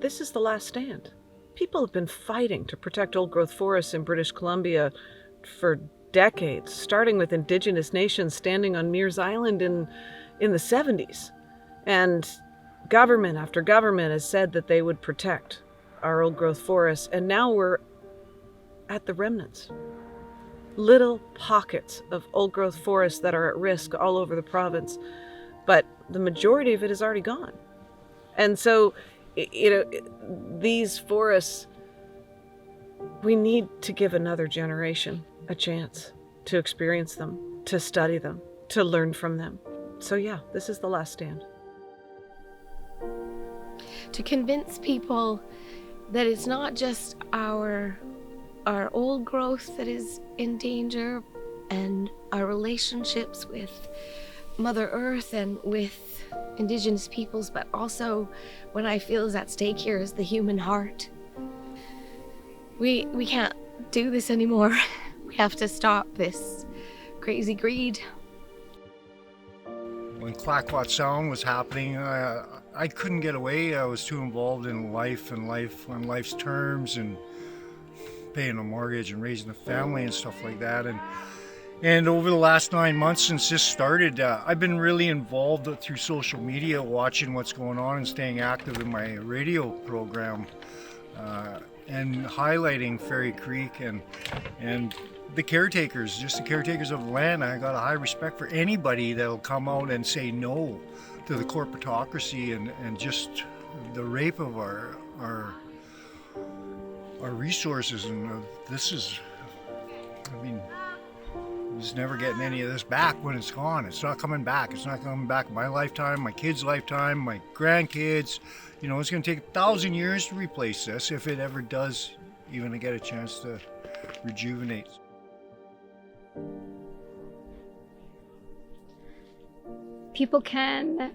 this is the last stand. People have been fighting to protect old-growth forests in British Columbia for decades, starting with Indigenous nations standing on Mears Island in the 70s. And government after government has said that they would protect our old-growth forests, and now we're at the remnants. Little pockets of old-growth forests that are at risk all over the province, but the majority of it is already gone. And so, these forests, we need to give another generation a chance to experience them, to study them, to learn from them. So yeah, this is the last stand. To convince people that it's not just our old growth that is in danger, and our relationships with Mother Earth and with Indigenous peoples, but also what I feel is at stake here is the human heart. We can't do this anymore. We have to stop this crazy greed. When Clackwat Sound was happening, I couldn't get away. I was too involved in life on life's terms, and paying a mortgage and raising a family and stuff like that. And over the last 9 months since this started, I've been really involved through social media, watching what's going on and staying active in my radio program, and highlighting Fairy Creek and the caretakers, just the caretakers of the land. I got a high respect for anybody that'll come out and say no to the corporatocracy and just the rape of our resources. And this is, he's never getting any of this back when it's gone. It's not coming back. It's not coming back in my lifetime, my kids' lifetime, my grandkids. It's going to take 1,000 years to replace this, if it ever does even get a chance to rejuvenate. People can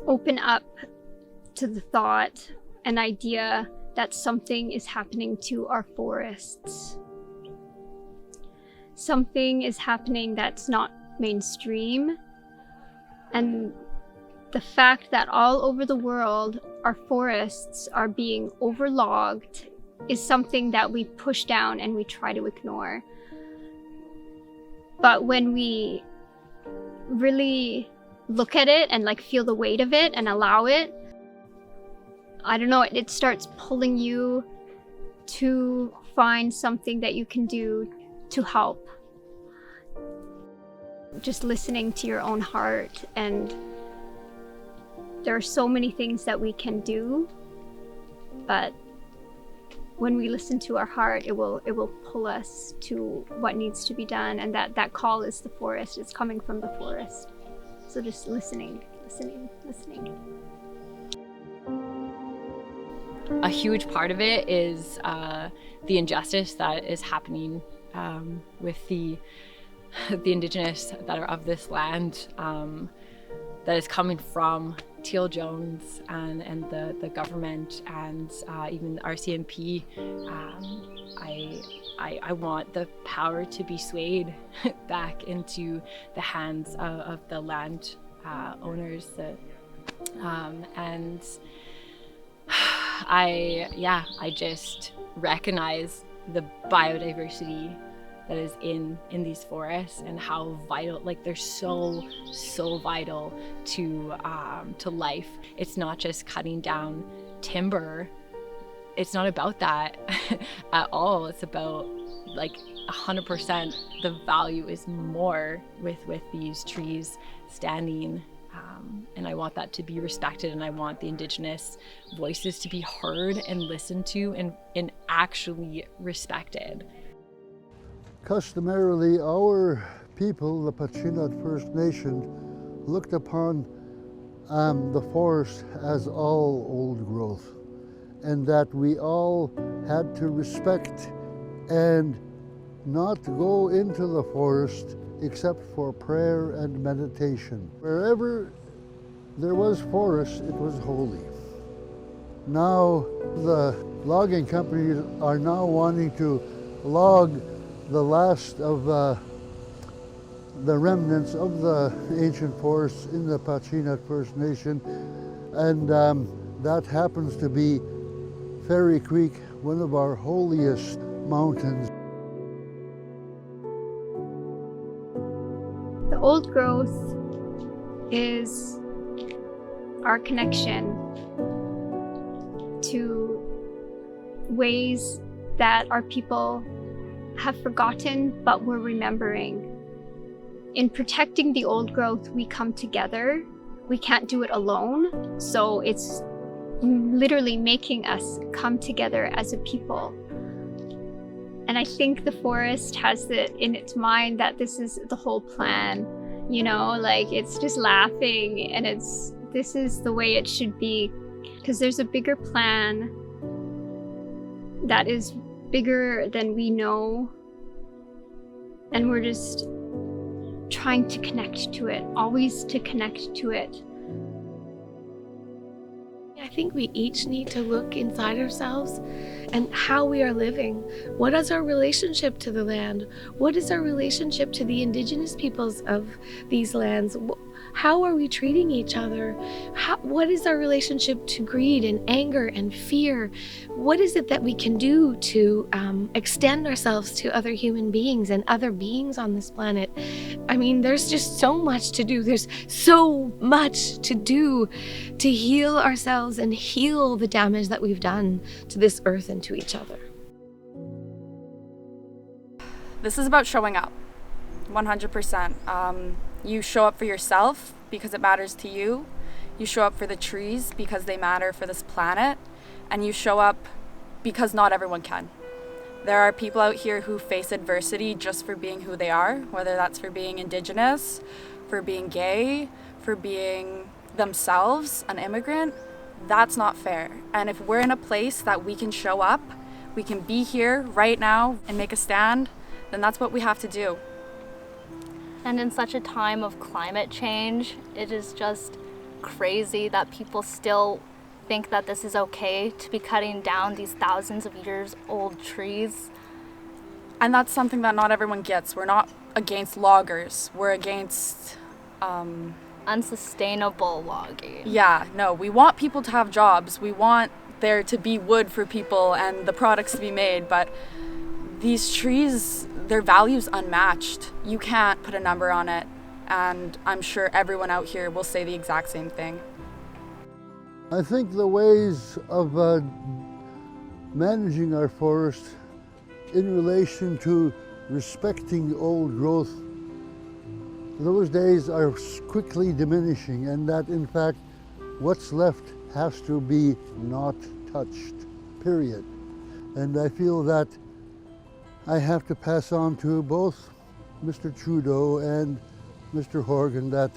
open up to the thought and idea that something is happening to our forests. Something is happening that's not mainstream, and the fact that all over the world our forests are being overlogged is something that we push down and we try to ignore. But when we really look at it and feel the weight of it and allow it, I don't know, it starts pulling you to find something that you can do to help. Just listening to your own heart, and there are so many things that we can do, but when we listen to our heart, it will pull us to what needs to be done, and that call is the forest. It's coming from the forest. So just listening. A huge part of it is the injustice that is happening with the Indigenous that are of this land, that is coming from Teal Jones and the government and even RCMP. I want the power to be swayed back into the hands of the land owners. And I just recognize the biodiversity that is in these forests, and how vital, they're so vital to life. It's not just cutting down timber. It's not about that at all. It's about 100%. The value is more with these trees standing, and I want that to be respected, and I want the Indigenous voices to be heard and listened to and actually respected. Customarily, our people, the Pachinat First Nation, looked upon the forest as all old growth, and that we all had to respect and not go into the forest except for prayer and meditation. Wherever there was forest, it was holy. Now the logging companies are now wanting to log the last of the remnants of the ancient forests in the Pachinat First Nation, and that happens to be Fairy Creek, one of our holiest mountains. The old growth is our connection to ways that our people have forgotten but we're remembering. In protecting the old growth, we come together. We can't do it alone, so it's literally making us come together as a people. And I think the forest has it in its mind that this is the whole plan, you know, like it's just laughing and this is the way it should be, because there's a bigger plan that is bigger than we know, and we're just trying to connect to it, always to connect to it. I think we each need to look inside ourselves and how we are living. What is our relationship to the land? What is our relationship to the indigenous peoples of these lands? How are we treating each other? What is our relationship to greed and anger and fear? What is it that we can do to extend ourselves to other human beings and other beings on this planet? I mean, there's just so much to do. There's so much to do to heal ourselves and heal the damage that we've done to this earth and to each other. This is about showing up, 100%. You show up for yourself because it matters to you. You show up for the trees because they matter for this planet. And you show up because not everyone can. There are people out here who face adversity just for being who they are, whether that's for being Indigenous, for being gay, for being themselves, an immigrant. That's not fair. And if we're in a place that we can show up, we can be here right now and make a stand, then that's what we have to do. And in such a time of climate change, it is just crazy that people still think that this is okay to be cutting down these thousands of years old trees. And that's something that not everyone gets. We're not against loggers. We're against unsustainable logging. Yeah, no, we want people to have jobs. We want there to be wood for people and the products to be made, but these trees, their value's unmatched. You can't put a number on it, and I'm sure everyone out here will say the exact same thing. I think the ways of managing our forest in relation to respecting old growth, those days are quickly diminishing, and that in fact what's left has to be not touched, period. And I feel that I have to pass on to both Mr. Trudeau and Mr. Horgan that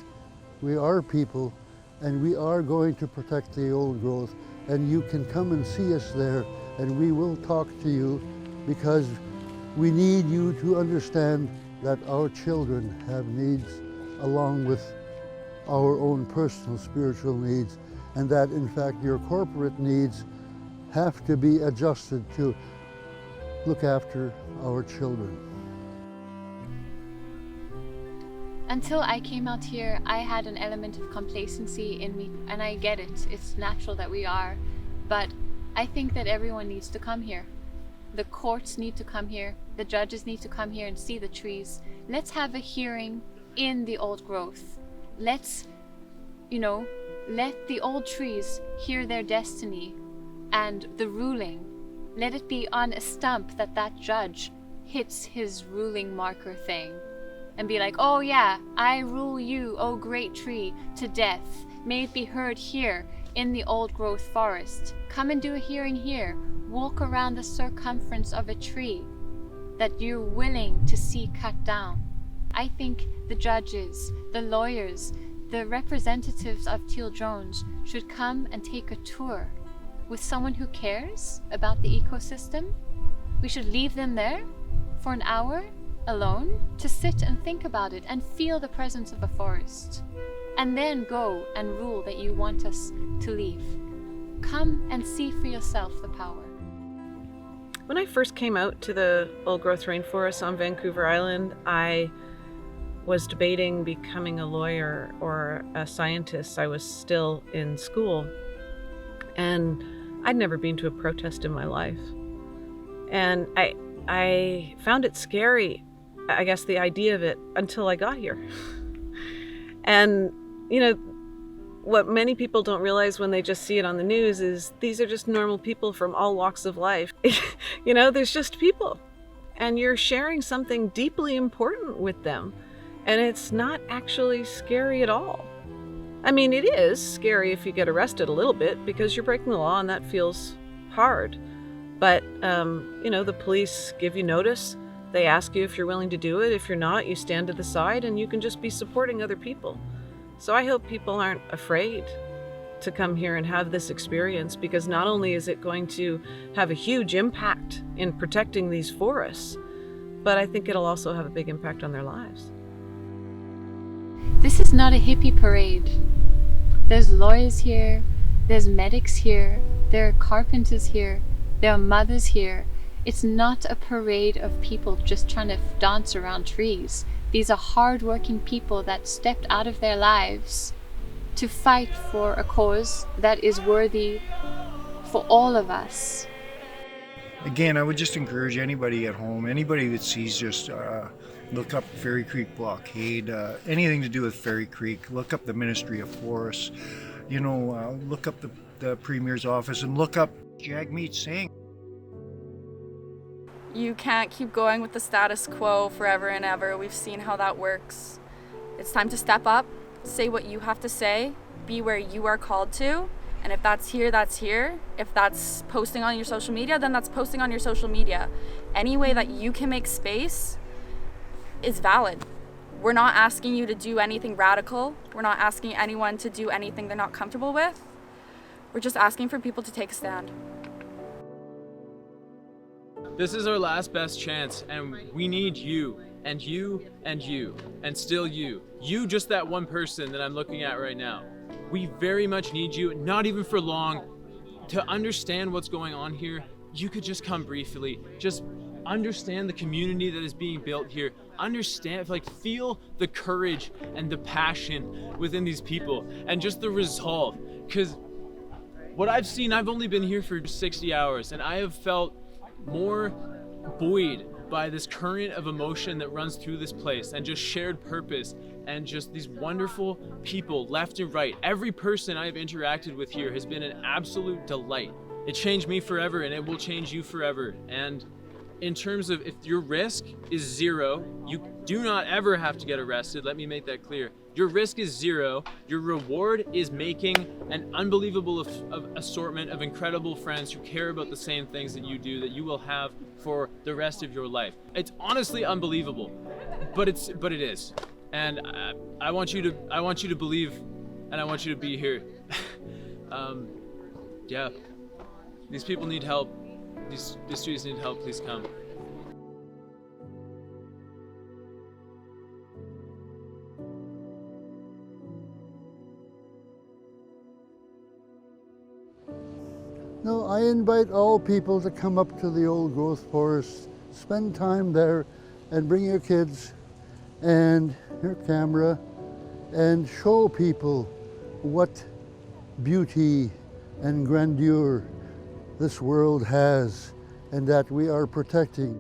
we are people and we are going to protect the old growth, and you can come and see us there and we will talk to you, because we need you to understand that our children have needs along with our own personal spiritual needs, and that in fact your corporate needs have to be adjusted to look after our children. Until I came out here, I had an element of complacency in me, and I get it. It's natural that we are, but I think that everyone needs to come here. The courts need to come here. The judges need to come here and see the trees. Let's have a hearing in the old growth. Let's, let the old trees hear their destiny and the ruling. Let it be on a stump that judge hits his ruling marker thing and be like, oh yeah, I rule you, oh great tree, to death. May it be heard here in the old growth forest. Come and do a hearing here. Walk around the circumference of a tree that you're willing to see cut down. I think the judges, the lawyers, the representatives of Teal Jones should come and take a tour with someone who cares about the ecosystem. We should leave them there for an hour alone to sit and think about it and feel the presence of a forest, and then go and rule that you want us to leave. Come and see for yourself the power. When I first came out to the old growth rainforest on Vancouver Island, I was debating becoming a lawyer or a scientist, I was still in school. And I'd never been to a protest in my life. And I found it scary, I guess, the idea of it, until I got here. And, you know, what many people don't realize when they just see it on the news is these are just normal people from all walks of life. You know, there's just people. And you're sharing something deeply important with them. And it's not actually scary at all. I mean, it is scary if you get arrested a little bit because you're breaking the law and that feels hard. But, you know, the police give you notice. They ask you if you're willing to do it. If you're not, you stand to the side and you can just be supporting other people. So I hope people aren't afraid to come here and have this experience, because not only is it going to have a huge impact in protecting these forests, but I think it'll also have a big impact on their lives. This is not a hippie parade. There's lawyers here, there's medics here, there are carpenters here, there are mothers here. It's not a parade of people just trying to dance around trees. These are hard-working people that stepped out of their lives to fight for a cause that is worthy for all of us. Again, I would just encourage anybody at home, anybody that sees, just look up Fairy Creek Blockade, anything to do with Fairy Creek, look up the Ministry of Forests, you know, look up the Premier's office and look up Jagmeet Singh. You can't keep going with the status quo forever and ever. We've seen how that works. It's time to step up, say what you have to say, be where you are called to. And if that's here, that's here. If that's posting on your social media, then that's posting on your social media. Any way that you can make space is valid. We're not asking you to do anything radical. We're not asking anyone to do anything they're not comfortable with. We're just asking for people to take a stand. This is our last best chance, and we need you, and you, and you, and still you. You, just that one person that I'm looking at right now. We very much need you, not even for long. To understand what's going on here, you could just come briefly. Just understand the community that is being built here. Understand, like, feel the courage and the passion within these people, and just the resolve. Because what I've seen, I've only been here for 60 hours, and I have felt more buoyed by this current of emotion that runs through this place, and just shared purpose, and just these wonderful people left and right. Every person I have interacted with here has been an absolute delight. It changed me forever, and it will change you forever. And in terms of, if your risk is zero, you do not ever have to get arrested. Let me make that clear. Your risk is zero. Your reward is making an unbelievable assortment of incredible friends who care about the same things that you do, that you will have for the rest of your life. It's honestly unbelievable, but it is. And I want you to believe, and I want you to be here. Yeah, these people need help. These students need help. Please come. No, I invite all people to come up to the old growth forest, spend time there, and bring your kids and your camera and show people what beauty and grandeur this world has and that we are protecting.